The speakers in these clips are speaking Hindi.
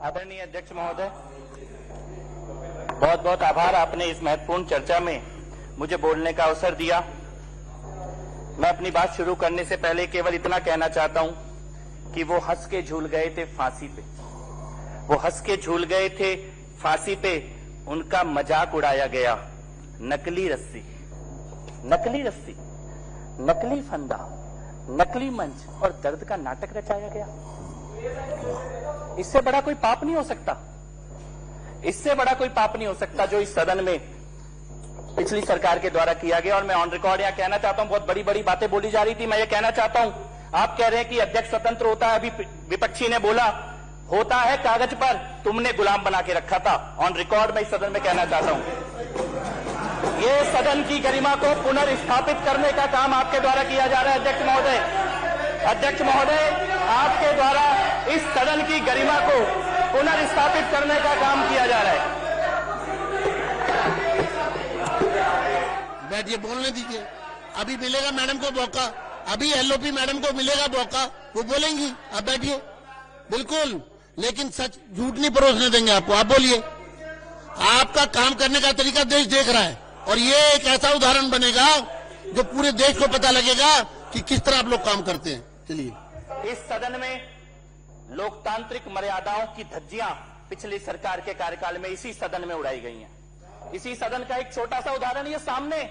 आदरणीय अध्यक्ष महोदय, बहुत बहुत आभार, आपने इस महत्वपूर्ण चर्चा में मुझे बोलने का अवसर दिया। मैं अपनी बात शुरू करने से पहले केवल इतना कहना चाहता हूं कि वो हंस के झूल गए थे फांसी पे, वो हंस के झूल गए थे फांसी पे, उनका मजाक उड़ाया गया। नकली रस्सी, नकली रस्सी, नकली फंदा, नकली मंच और दर्द का नाटक रचाया गया। इससे बड़ा कोई पाप नहीं हो सकता, इससे बड़ा कोई पाप नहीं हो सकता जो इस सदन में पिछली सरकार के द्वारा किया गया। और मैं ऑन रिकॉर्ड यहां कहना चाहता हूं, बहुत बड़ी बड़ी बातें बोली जा रही थी, मैं ये कहना चाहता हूं, आप कह रहे हैं कि अध्यक्ष स्वतंत्र होता है, अभी विपक्षी ने बोला होता है कागज पर, तुमने गुलाम बना के रखा था। ऑन रिकॉर्ड मैं इस सदन में कहना चाहता हूं, ये सदन की गरिमा को पुनर्स्थापित करने का काम आपके द्वारा किया जा रहा है। अध्यक्ष महोदय, अध्यक्ष महोदय, आपके द्वारा इस सदन की गरिमा को पुनर्स्थापित करने का काम किया जा रहा है। बैठिए, बोलने दीजिए, अभी मिलेगा मैडम को मौका, अभी एलओपी मैडम को मिलेगा मौका, वो बोलेंगी। आप बैठिए, बिल्कुल, लेकिन सच झूठ नहीं परोसने देंगे आपको। आप बोलिए, आपका काम करने का तरीका देश देख रहा है और ये एक ऐसा उदाहरण बनेगा जो पूरे देश को पता लगेगा कि किस तरह आप लोग काम करते हैं। चलिए, इस सदन में लोकतांत्रिक मर्यादाओं की धज्जियां पिछली सरकार के कार्यकाल में इसी सदन में उड़ाई गई हैं। इसी सदन का एक छोटा सा उदाहरण, ये सामने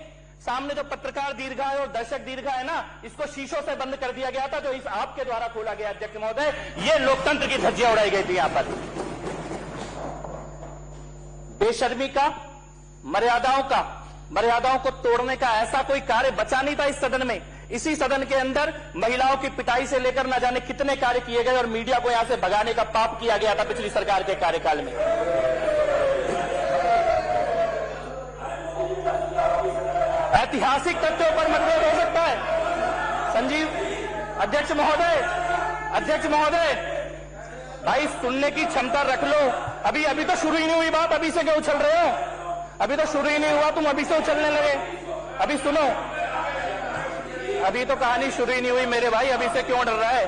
जो पत्रकार दीर्घा है और दर्शक दीर्घा है ना, इसको शीशों से बंद कर दिया गया था, जो इस आपके द्वारा खोला गया। अध्यक्ष महोदय, ये लोकतंत्र की धज्जियां उड़ाई गई थी यहां पर। बेशर्मी का, मर्यादाओं को तोड़ने का ऐसा कोई कार्य बचा नहीं था इस सदन में। इसी सदन के अंदर महिलाओं की पिटाई से लेकर न जाने कितने कार्य किए गए और मीडिया को यहां से भगाने का पाप किया गया था पिछली सरकार के कार्यकाल में। ऐतिहासिक तथ्यों पर मतभेद हो सकता है। संजीव, अध्यक्ष महोदय, भाई सुनने की क्षमता रख लो। अभी तो शुरू ही नहीं हुई बात, अभी से क्यों उछल रहे हो? अभी तो शुरू ही नहीं हुआ, तुम अभी से उछलने लगे। अभी सुनो, अभी तो कहानी शुरू ही नहीं हुई मेरे भाई, अभी से क्यों डर रहा है?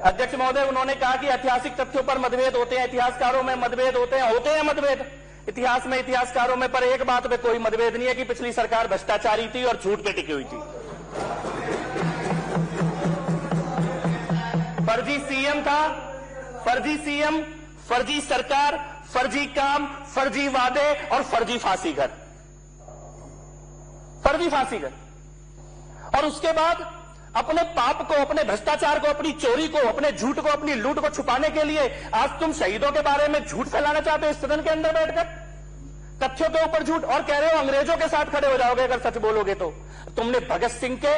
अध्यक्ष महोदय, उन्होंने कहा कि ऐतिहासिक तथ्यों पर मतभेद होते हैं, इतिहासकारों में मतभेद होते हैं मतभेद इतिहास में, इतिहासकारों में, पर एक बात पे कोई मतभेद नहीं है कि पिछली सरकार भ्रष्टाचारी थी और झूठ पे टिकी हुई थी। फर्जी सीएम था, फर्जी सीएम, फर्जी सरकार, फर्जी काम, फर्जी वादे और फर्जी फांसी घर, फर्जी फांसी घर। और उसके बाद अपने पाप को, अपने भ्रष्टाचार को, अपनी चोरी को, अपने झूठ को, अपनी लूट को छुपाने के लिए आज तुम शहीदों के बारे में झूठ फैलाना चाहते हो इस सदन के अंदर बैठकर, तथ्यों के ऊपर झूठ, और कह रहे हो अंग्रेजों के साथ खड़े हो जाओगे अगर सच बोलोगे तो। तुमने भगत सिंह के,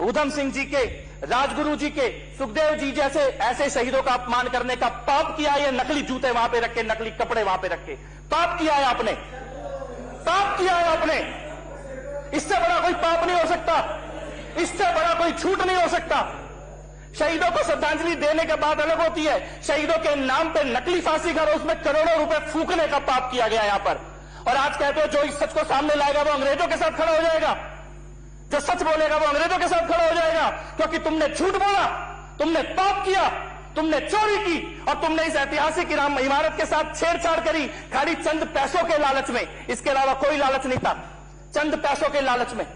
ऊधम सिंह जी के, राजगुरु जी के, सुखदेव जी जैसे ऐसे शहीदों का अपमान करने का पाप किया है। नकली जूते वहां पे रख के, नकली कपड़े वहां पे रख के पाप किया है आपने, पाप किया है आपने। इससे बड़ा कोई पाप नहीं हो सकता, इससे बड़ा कोई झूठ नहीं हो सकता। शहीदों को श्रद्धांजलि देने के बाद अलग होती है, शहीदों के नाम पे नकली फांसी घर, उसमें करोड़ों रुपए फूकने का पाप किया गया यहां पर। और आज कहते हो जो इस सच को सामने लाएगा वो अंग्रेजों के साथ खड़ा हो जाएगा, जो सच बोलेगा वो अंग्रेजों के साथ खड़ा हो जाएगा, क्योंकि तुमने झूठ बोला, तुमने पाप किया, तुमने चोरी की और तुमने इस ऐतिहासिक इमारत के साथ छेड़छाड़ करी खाली चंद पैसों के लालच में। इसके अलावा कोई लालच नहीं था। चंद पैसों के लालच में,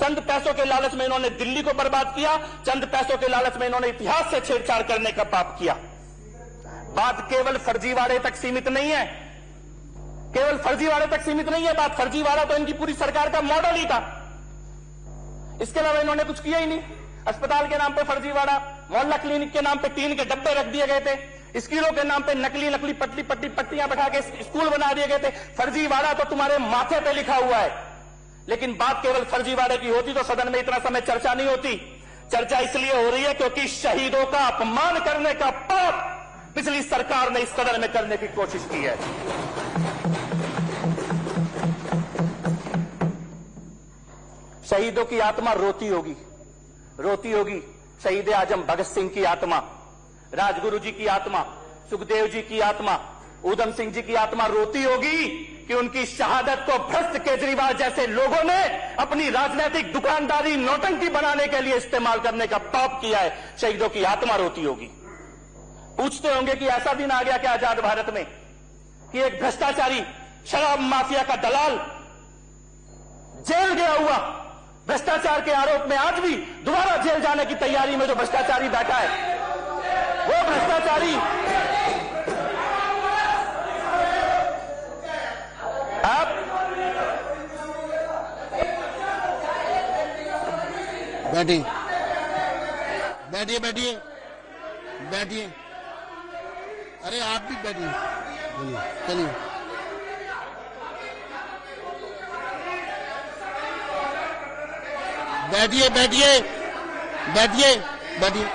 चंद पैसों के लालच में इन्होंने दिल्ली को बर्बाद किया, चंद पैसों के लालच में इन्होंने इतिहास से छेड़छाड़ करने का पाप किया। बात केवल फर्जीवाड़े तक सीमित नहीं है, केवल फर्जीवाड़े तक सीमित नहीं है बात। फर्जीवाड़ा तो इनकी पूरी सरकार का मॉडल ही था, इसके अलावा इन्होंने कुछ किया ही नहीं। अस्पताल के नाम पे फर्जीवाड़ा, मोहल्ला क्लिनिक के नाम पे टीन के डब्बे रख दिए गए थे, स्कूलों के नाम पे नकली पट्टियां बैठा के स्कूल बना दिए गए थे। फर्जीवाड़ा तो तुम्हारे माथे पे लिखा हुआ है, लेकिन बात केवल फर्जीवाड़े की होती तो सदन में इतना समय चर्चा नहीं होती। चर्चा इसलिए हो रही है क्योंकि शहीदों का अपमान करने का पाप पिछली सरकार ने इस सदन में करने की कोशिश की है। शहीदों की आत्मा रोती होगी, रोती होगी। शहीद आजम भगत सिंह की आत्मा, राजगुरु जी की आत्मा, सुखदेव जी की आत्मा, ऊधम सिंह जी की आत्मा रोती होगी कि उनकी शहादत को भ्रष्ट केजरीवाल जैसे लोगों ने अपनी राजनीतिक दुकानदारी नौटंकी बनाने के लिए इस्तेमाल करने का पाप किया है। शहीदों की आत्मा रोती होगी। पूछते होंगे कि ऐसा दिन आ गया क्या आजाद भारत में कि एक भ्रष्टाचारी शराब माफिया का दलाल जेल गया हुआ भ्रष्टाचार के आरोप में आज भी दोबारा जेल जाने की तैयारी में जो भ्रष्टाचारी बैठा है, वो भ्रष्टाचारी आप बैठिए बैठिए बैठिए बैठिए। अरे आप भी बैठिए, चलिए। बैठिए बैठिए बैठिए बैठिए।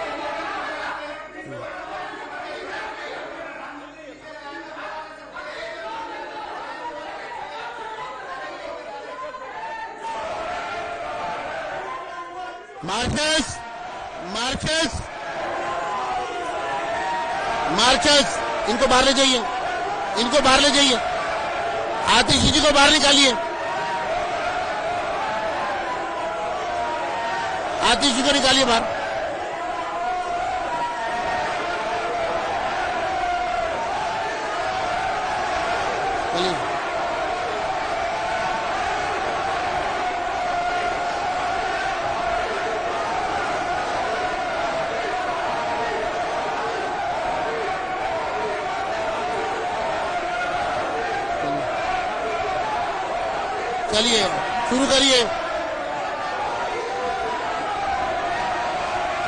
मार्कस मार्कस मार्कस, इनको बाहर ले जाइए, इनको बाहर ले जाइए। आतिशी जी को बाहर निकालिए, आतिशी को निकालिए बाहर। चलिए चलिए शुरू करिए।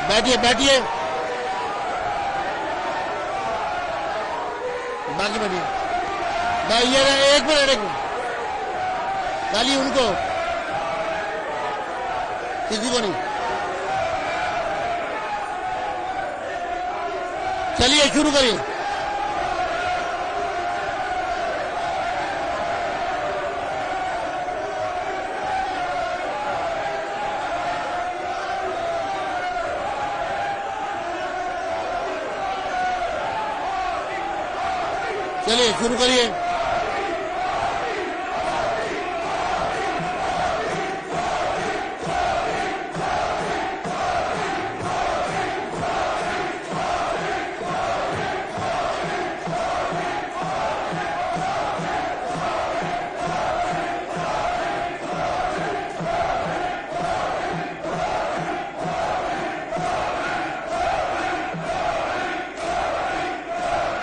बैठिए बैठिए, बाकी बैठिए। ये एक मिनट डालिए उनको, किसी को नहीं। चलिए शुरू करिए। चलिए शुरू करिए।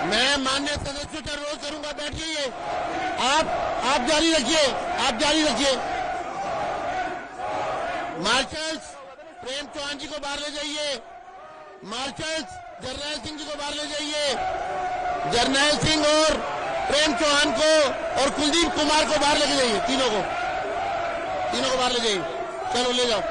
मैं माननीय सदस्यों का रोज करूंगा, बैठिए। आप जारी रखिए, आप जारी रखिए। मार्शल्स प्रेम चौहान जी को बाहर ले जाइए। मार्शल्स जर्नैल सिंह जी को बाहर ले जाइए। जर्नैल सिंह और प्रेम चौहान को और कुलदीप कुमार को बाहर लेके जाइए। तीनों को बाहर ले जाइए। चलो ले जाओ।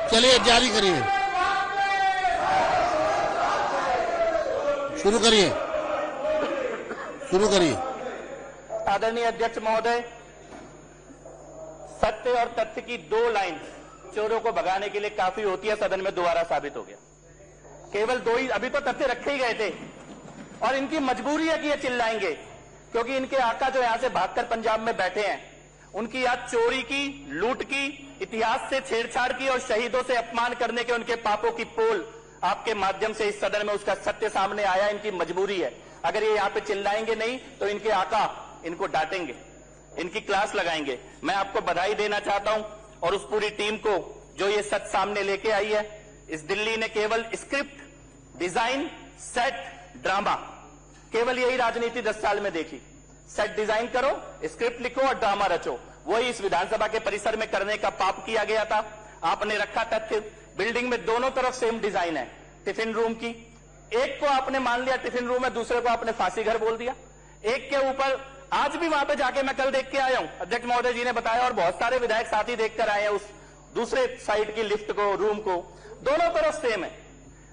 चलिए जारी करिए, शुरू करिए, शुरू करिए। आदरणीय अध्यक्ष महोदय, सत्य और तथ्य की दो लाइन चोरों को भगाने के लिए काफी होती है, सदन में दोबारा साबित हो गया। केवल दो ही, अभी तो तथ्य रखे ही गए थे और इनकी मजबूरी है कि ये चिल्लाएंगे, क्योंकि इनके आका जो यहां से भागकर पंजाब में बैठे हैं, उनकी आज चोरी की, लूट की, इतिहास से छेड़छाड़ की और शहीदों से अपमान करने के उनके पापों की पोल आपके माध्यम से इस सदन में उसका सत्य सामने आया। इनकी मजबूरी है, अगर ये यहां पे चिल्लाएंगे नहीं तो इनके आका इनको डांटेंगे, इनकी क्लास लगाएंगे। मैं आपको बधाई देना चाहता हूं और उस पूरी टीम को जो ये सच सामने लेके आई है। इस दिल्ली ने केवल स्क्रिप्ट, डिजाइन, सेट, ड्रामा, केवल यही राजनीति 10 साल में देखी। सेट डिजाइन करो, स्क्रिप्ट लिखो और ड्रामा रचो। वही इस विधानसभा के परिसर में करने का पाप किया गया था। आपने रखा तथ्य, बिल्डिंग में दोनों तरफ सेम डिजाइन है, टिफिन रूम की, एक को आपने मान लिया टिफिन रूम में, दूसरे को आपने फांसी घर बोल दिया। एक के ऊपर आज भी वहां पे जाके मैं कल देख के आया हूं, अध्यक्ष महोदय जी ने बताया और बहुत सारे विधायक साथी देखकर आए हैं उस दूसरे साइड की लिफ्ट को, रूम को, दोनों तरफ सेम है।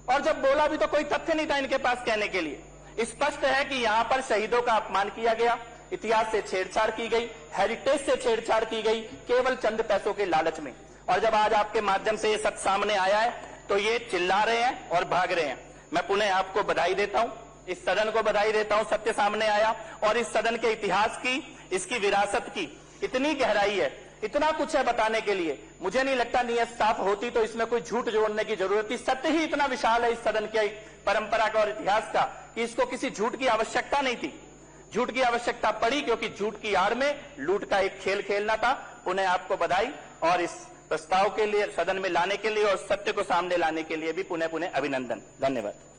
और जब बोला भी तो कोई तथ्य नहीं था इनके पास कहने के लिए। स्पष्ट है कि यहां पर शहीदों का अपमान किया गया, इतिहास से छेड़छाड़ की गई, हेरिटेज से छेड़छाड़ की गई, केवल चंद पैसों के लालच में। और जब आज आपके माध्यम से ये सच सामने आया है तो ये चिल्ला रहे हैं और भाग रहे हैं। मैं पुनः आपको बधाई देता हूं, इस सदन को बधाई देता हूं, सत्य सामने आया। और इस सदन के इतिहास की, इसकी विरासत की इतनी गहराई है, इतना कुछ है बताने के लिए। मुझे नहीं लगता नीयत साफ होती तो इसमें कोई झूठ जोड़ने की जरूरत थी। सत्य ही इतना विशाल है इस सदन की परंपरा का और इतिहास का कि इसको किसी झूठ की आवश्यकता नहीं थी। झूठ की आवश्यकता पड़ी क्योंकि झूठ की आड़ में लूट का एक खेल खेलना था। पुनः आपको बधाई और इस प्रस्ताव के लिए, सदन में लाने के लिए और सत्य को सामने लाने के लिए भी पुनः पुनः अभिनंदन। धन्यवाद।